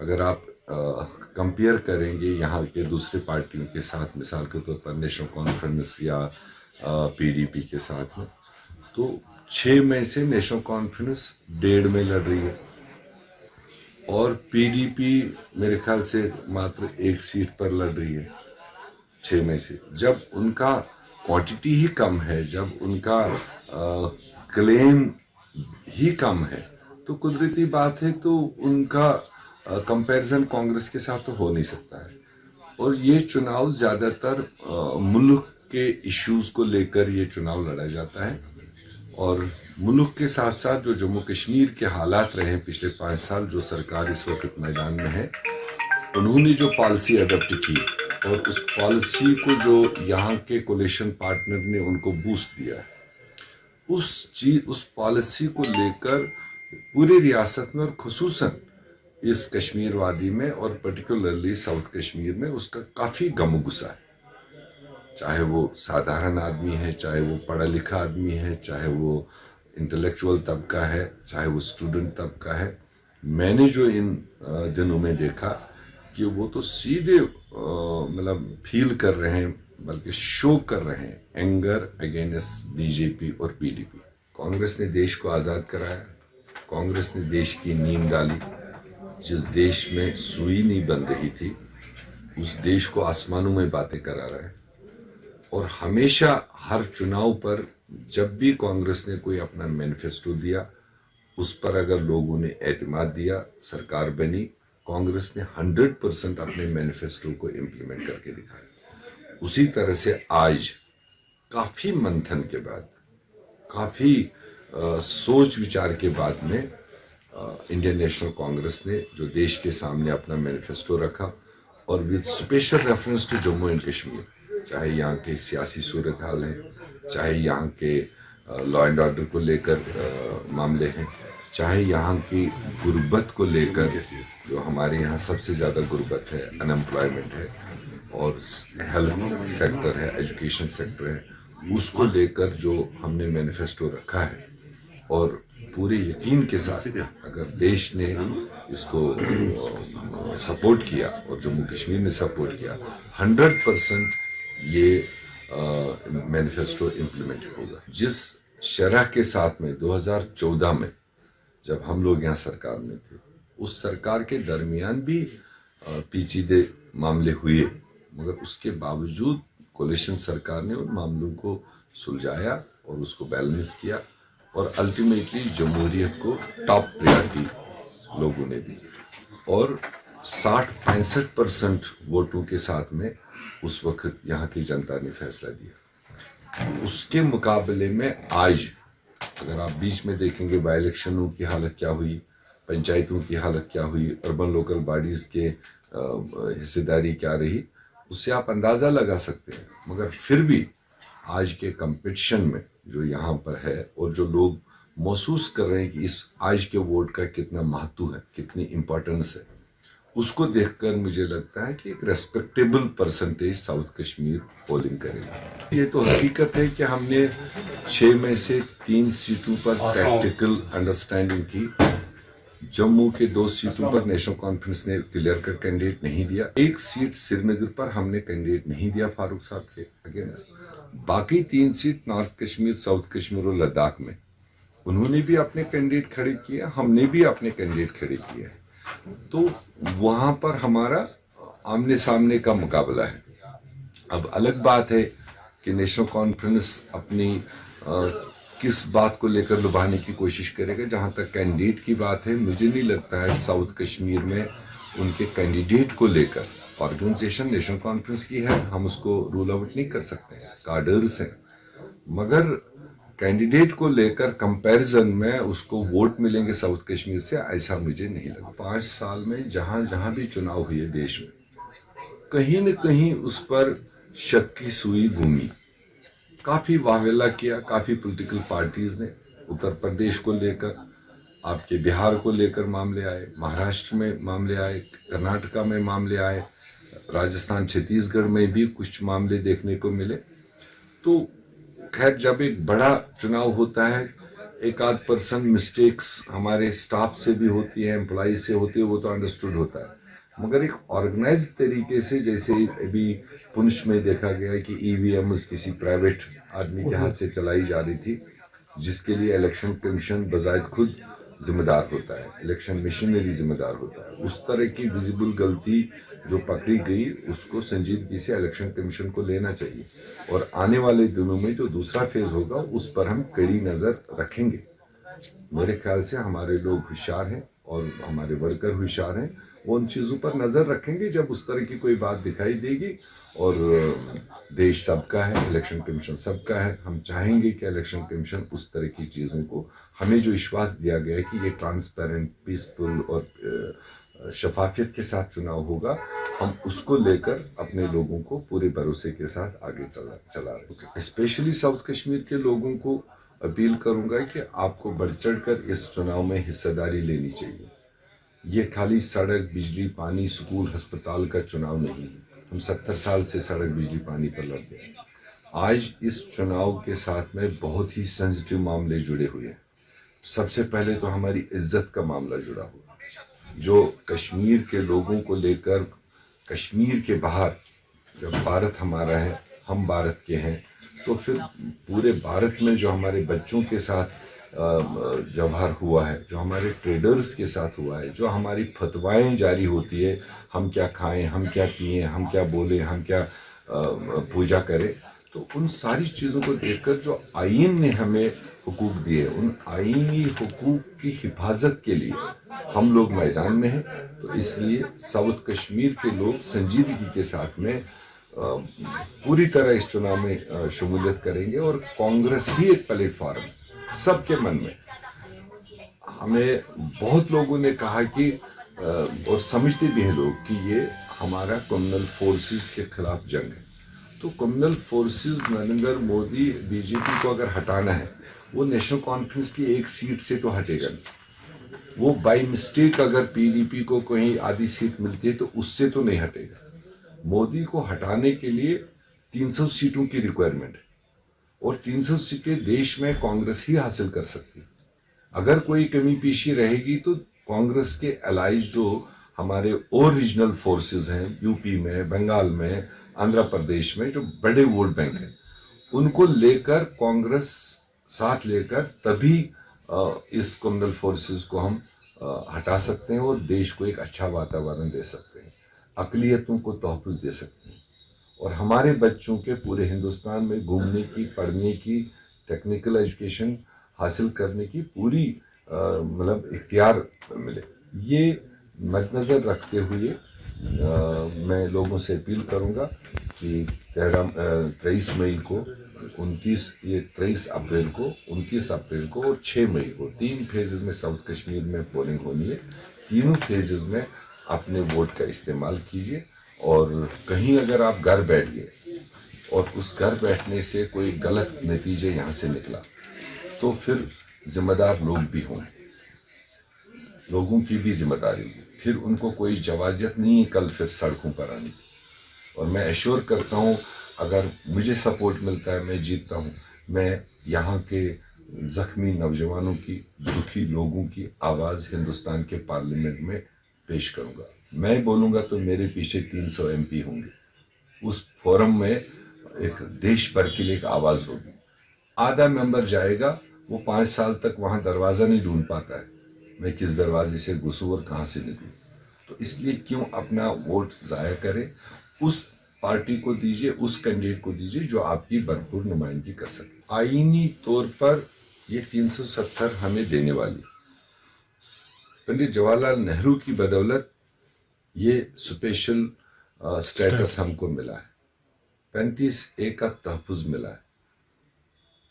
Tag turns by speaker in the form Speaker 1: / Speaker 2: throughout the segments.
Speaker 1: अगर आप कंपेयर करेंगे यहाँ के दूसरे पार्टियों के साथ, मिसाल के तौर पर नेशनल कॉन्फ्रेंस या पीडीपी के साथ में, तो 6 में से नेशनल कॉन्फ्रेंस 1.5 में लड़ रही है और पीडीपी मेरे ख्याल से मात्र 1 सीट पर लड़ रही है 6 में से। जब उनका क्वांटिटी ही कम है, जब उनका क्लेम ही कम है, तो कुदरती बात है तो उनका कंपैरिजन कांग्रेस के साथ तो हो नहीं सकता है। और ये चुनाव ज़्यादातर मुल्क के इश्यूज को लेकर ये चुनाव लड़ा जाता है और मुल्क के साथ साथ जो जम्मू कश्मीर के हालात रहे पिछले 5 साल, जो सरकार इस वक्त मैदान में है, उन्होंने जो पॉलिसी अडॉप्ट की और उस पॉलिसी को जो यहाँ के कोलिशन पार्टनर ने उनको बूस्ट दिया है, उस पॉलिसी को लेकर पूरी रियासत में और खुसूसन इस कश्मीर वादी में और पर्टिकुलरली साउथ कश्मीर में उसका काफ़ी गम गुस्सा है। चाहे वो साधारण आदमी है, चाहे वो पढ़ा लिखा आदमी है, चाहे वो इंटेलेक्चुअल तबका है, चाहे वो स्टूडेंट तबका है। मैंने जो इन दिनों में देखा कि वो तो सीधे मतलब फील कर रहे हैं, बल्कि शो कर रहे हैं एंगर अगेंस्ट बीजेपी और पीडीपी। कांग्रेस ने देश को आज़ाद कराया, कांग्रेस ने देश की नींद डाली। जिस देश में सुई नहीं बन रही थी, उस देश को आसमानों में बातें करा रहा है। और हमेशा हर चुनाव पर जब भी कांग्रेस ने कोई अपना मैनिफेस्टो दिया, उस पर अगर लोगों ने एतमाद दिया, सरकार बनी, कांग्रेस ने 100% अपने मैनिफेस्टो को इम्प्लीमेंट करके दिखाया। उसी तरह से आज काफ़ी मंथन के बाद, काफ़ी सोच विचार के बाद में इंडियन नेशनल कांग्रेस ने जो देश के सामने अपना मैनिफेस्टो रखा और with special reference to Jammu and Kashmir, चाहे यहाँ के सियासी सूरत हाल है, चाहे यहाँ के लॉ एंड ऑर्डर को लेकर मामले हैं, चाहे यहाँ की गुर्बत को लेकर, जो हमारे यहाँ सबसे ज़्यादा गुर्बत है, अनएम्प्लॉयमेंट है, और हेल्थ सेक्टर है, एजुकेशन सेक्टर है, उसको लेकर जो हमने मैनिफेस्टो रखा है। और पूरे यकीन के साथ अगर देश ने इसको सपोर्ट किया और जम्मू कश्मीर ने सपोर्ट किया, 100% ये मैनिफेस्टो इम्प्लीमेंट होगा। जिस शरह के साथ में 2014 में जब हम लोग यहाँ सरकार में थे, उस सरकार के दरमियान भी पेचीदे मामले हुए, मगर उसके बावजूद कोलिशन सरकार ने उन मामलों को सुलझाया और उसको बैलेंस किया और अल्टीमेटली जमहूरियत को टॉप प्रायोरिटी लोगों ने दी और 60-65% वोटों के साथ में उस वक्त यहाँ की जनता ने फैसला दिया। उसके मुकाबले में आज अगर आप बीच में देखेंगे बाई इलेक्शनों की हालत क्या हुई, पंचायतों की हालत क्या हुई, अर्बन लोकल बॉडीज़ के हिस्सेदारी क्या रही, उससे आप अंदाज़ा लगा सकते हैं। मगर फिर भी आज के कंपटीशन में जो यहाँ पर है और जो लोग महसूस कर रहे हैं कि इस आज के वोट का कितना महत्व है, कितनी इम्पोर्टेंस है, उसको देखकर मुझे लगता है कि एक respectable percentage south Kashmir polling करेगा। ये तो हकीकत है कि हमने 6 में से 3 सीटों पर प्रैक्टिकल अंडरस्टैंडिंग की। जम्मू के 2 सीटों पर नेशनल कॉन्फ्रेंस ने क्लियर कट कैंडिडेट नहीं दिया। 1 सीट श्रीनगर पर हमने कैंडिडेट नहीं दिया फारूक साहब के अगेंस्ट। बाकी 3 seat north Kashmir, south Kashmir और लद्दाख में उन्होंने भी अपने कैंडिडेट खड़े किए, हमने भी अपने कैंडिडेट खड़े किए हैं। तो वहाँ पर हमारा आमने सामने का मुकाबला है। अब अलग बात है कि नेशनल कॉन्फ्रेंस अपनी किस बात को लेकर लुभाने की कोशिश करेगा। जहाँ तक कैंडिडेट की बात है, मुझे नहीं लगता है साउथ कश्मीर में उनके कैंडिडेट को लेकर, ऑर्गेनाइजेशन नेशनल कॉन्फ्रेंस की है, हम उसको रूल आउट नहीं कर सकते, कार्डर्स हैं, मगर कैंडिडेट को लेकर कंपैरिजन में उसको वोट मिलेंगे साउथ कश्मीर से, ऐसा मुझे नहीं लगा। 5 साल में जहाँ जहाँ भी चुनाव हुए देश में, कहीं न कहीं उस पर शक की सुई घूमी। काफ़ी वावेला किया काफ़ी पॉलिटिकल पार्टीज़ ने। उत्तर प्रदेश को लेकर, आपके बिहार को लेकर मामले आए, महाराष्ट्र में मामले आए, कर्नाटका में मामले आए, राजस्थान छत्तीसगढ़ में भी कुछ मामले देखने को मिले। तो खैर, जब एक बड़ा चुनाव होता है, एक आध परसेंट मिस्टेक्स हमारे स्टाफ से भी होती है, एम्प्लॉय से होती है, वो तो अंडरस्टूड होता है। मगर एक ऑर्गेनाइज तरीके से, जैसे अभी पुंछ में देखा गया कि ईवीएम किसी प्राइवेट आदमी के हाथ से चलाई जा रही थी, जिसके लिए इलेक्शन कमीशन बजाय खुद जिम्मेदार होता है, इलेक्शन मशीनरी जिम्मेदार होता है। उस तरह की विजिबल गलती जो पकड़ी गई, उसको संजीदगी से इलेक्शन कमीशन को लेना चाहिए। और आने वाले दिनों में जो दूसरा फेज होगा, उस पर हम कड़ी नजर रखेंगे। मेरे ख्याल से हमारे लोग होशियार हैं और हमारे वर्कर होशियार हैं, वो उन चीज़ों पर नज़र रखेंगे। जब उस तरह की कोई बात दिखाई देगी, और देश सबका है, इलेक्शन कमीशन सबका है, हम चाहेंगे कि इलेक्शन कमीशन उस तरह की चीज़ों को, हमें जो विश्वास दिया गया है कि ये ट्रांसपेरेंट, पीसफुल और शफाफियत के साथ चुनाव होगा, हम उसको लेकर अपने लोगों को पूरे भरोसे के साथ आगे चला रहे। स्पेशली साउथ कश्मीर के लोगों को अपील करूंगा कि आपको बढ़ चढ़ कर इस चुनाव में हिस्सेदारी लेनी चाहिए। ये खाली सड़क, बिजली, पानी, स्कूल, अस्पताल का चुनाव नहीं है। हम 70 साल से सड़क, बिजली, पानी पर लड़ते हैं। आज इस चुनाव के साथ में बहुत ही सेंसिटिव मामले जुड़े हुए हैं। सबसे पहले तो हमारी इज्जत का मामला जुड़ा हुआ, जो कश्मीर के लोगों को लेकर, कश्मीर के बाहर, जब भारत हमारा है, हम भारत के हैं, तो फिर पूरे भारत में जो हमारे बच्चों के साथ व्यवहार हुआ है, जो हमारे ट्रेडर्स के साथ हुआ है, जो हमारी फतवाएं जारी होती है, हम क्या खाएं, हम क्या पिएं, हम क्या बोलें, हम क्या पूजा करें, तो उन सारी चीज़ों को देखकर जो आईन ने हमें हुकूक दिए, उन आईनी हुकूक की हिफाजत के लिए हम लोग मैदान में हैं। तो इसलिए साउथ कश्मीर के लोग संजीदगी के साथ में पूरी तरह इस चुनाव में शमूलियत करेंगे। और कांग्रेस ही एक प्लेटफॉर्म सबके मन में। हमें बहुत लोगों ने कहा कि और समझते भी हैं लोग कि ये हमारा कम्युनल फोर्सेस के खिलाफ जंग है। तो communal forces, Narendra Modi, BJP को अगर हटाना है, वो नेशनल कॉन्फ्रेंस की एक सीट से तो हटेगा नहीं। वो बाई मिस्टेक अगर पीडीपी को कहीं आधी सीट मिलती है तो उससे तो नहीं हटेगा। मोदी को हटाने के लिए 300 सीटों की रिक्वायरमेंट है, और 300 सीटें देश में कांग्रेस ही हासिल कर सकती है। अगर कोई कमी पेशी रहेगी तो कांग्रेस के अलाइज जो हमारे और रीजनल फोर्सेस हैं, यूपी में, बंगाल में, आंध्र प्रदेश में, जो बड़े वोट बैंक हैं, उनको लेकर कांग्रेस साथ लेकर तभी इस कम्युनल फोर्सेस को हम हटा सकते हैं और देश को एक अच्छा वातावरण दे सकते हैं, अकलियतों को तहफ़्फ़ुज़ दे सकते हैं, और हमारे बच्चों के पूरे हिंदुस्तान में घूमने की, पढ़ने की, टेक्निकल एजुकेशन हासिल करने की पूरी मतलब इख्तियार मिले। ये मद्देनज़र रखते हुए मैं लोगों से अपील करूंगा कि 23 मई को, 23 अप्रैल को, 29 अप्रैल को और 6 मई को 3 फेजेस में साउथ कश्मीर में पोलिंग होनी है। तीनों फेजेस में अपने वोट का इस्तेमाल कीजिए। और कहीं अगर आप घर बैठ गए और उस घर बैठने से कोई गलत नतीजे यहाँ से निकला, तो फिर जिम्मेदार लोग भी होंगे, लोगों की भी जिम्मेदारी होगी। फिर उनको कोई जवाजियत नहीं है कल फिर सड़कों पर आने की। और मैं एश्योर करता हूँ, अगर मुझे सपोर्ट मिलता है, मैं जीतता हूँ, मैं यहाँ के जख्मी नौजवानों की, दुखी लोगों की आवाज़ हिंदुस्तान के पार्लियामेंट में पेश करूँगा। मैं बोलूँगा तो मेरे पीछे 300 एमपी होंगे। उस फोरम में एक देश भर के लिए एक आवाज़ होगी। आधा मेंबर जाएगा, वो 5 साल तक वहाँ दरवाज़ा नहीं ढूंढ पाता है, मैं किस दरवाजे से घुसूँ और कहाँ से निकलूँ। तो इसलिए क्यों अपना वोट ज़ाया करें, उस पार्टी को दीजिए, उस कैंडिडेट को दीजिए जो आपकी भरपूर नुमाइंदगी कर सके। आईनी तौर पर ये 370 हमें देने वाली, पंडित जवाहरलाल नेहरू की बदौलत ये स्पेशल स्टेटस हमको मिला है, 35A का तहफ़्फ़ुज़ मिला है।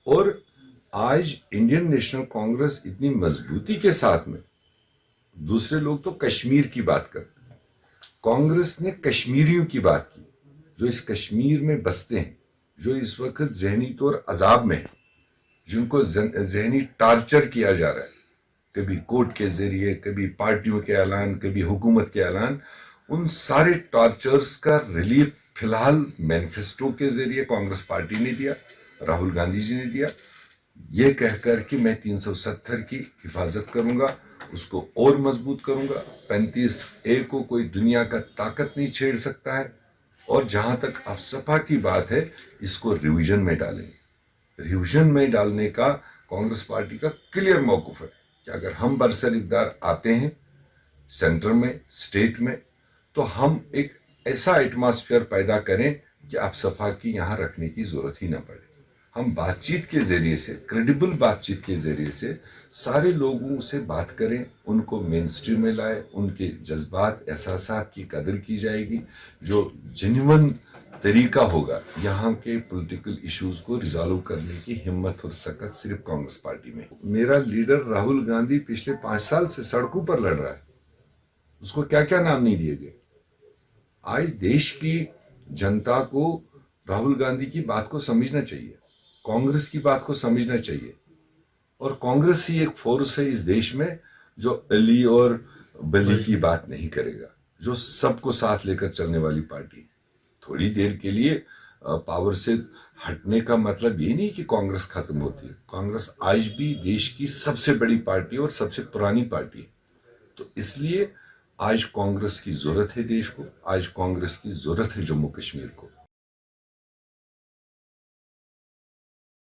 Speaker 1: और आज इंडियन नेशनल कांग्रेस इतनी मजबूती के साथ में, दूसरे लोग तो कश्मीर की बात करते हैं, कांग्रेस ने कश्मीरियों की बात की, जो इस कश्मीर में बसते हैं, जो इस वक्त जहनी तौर अजाब में है, जिनको जहनी टार्चर किया जा रहा है, कभी कोर्ट के जरिए, कभी पार्टियों के ऐलान, कभी हुकूमत के ऐलान। उन सारे टॉर्चर्स का रिलीफ फिलहाल मैनिफेस्टो के जरिए कांग्रेस पार्टी ने दिया, राहुल गांधी जी ने दिया। ये कहकर कि मैं 370 की हिफाजत करूंगा, उसको और मजबूत करूंगा। 35A को कोई दुनिया का ताकत नहीं छेड़ सकता है। और जहां तक अब सपा की बात है, इसको रिवीजन में डालेंगे। रिवीजन में डालने का कांग्रेस पार्टी का क्लियर मौक़िफ़ है कि अगर हम बरसर-इक़्तिदार आते हैं सेंटर में, स्टेट में, तो हम एक ऐसा एटमॉस्फेयर पैदा करें कि अब सपा की यहां रखने की जरूरत ही ना पड़े। हम बातचीत के जरिए से, क्रेडिबल बातचीत के जरिए से सारे लोगों से बात करें, उनको मेन स्ट्रीम में लाए, उनके जज्बात, एहसासात की कदर की जाएगी। जो जेन्युइन तरीका होगा यहाँ के पॉलिटिकल इश्यूज को रिजॉल्व करने की हिम्मत और सकत सिर्फ कांग्रेस पार्टी में। मेरा लीडर राहुल गांधी पिछले 5 साल से सड़कों पर लड़ रहा है, उसको क्या क्या नाम नहीं दिए गए। आज देश की जनता को राहुल गांधी की बात को समझना चाहिए, कांग्रेस की बात को समझना चाहिए। और कांग्रेस ही एक फोर्स है इस देश में जो अली और बली की बात नहीं करेगा, जो सबको साथ लेकर चलने वाली पार्टी है। थोड़ी देर के लिए पावर से हटने का मतलब ये नहीं कि कांग्रेस खत्म होती है। कांग्रेस आज भी देश की सबसे बड़ी पार्टी और सबसे पुरानी पार्टी है। तो इसलिए आज कांग्रेस की जरूरत है देश को, आज कांग्रेस की जरूरत है जम्मू कश्मीर को।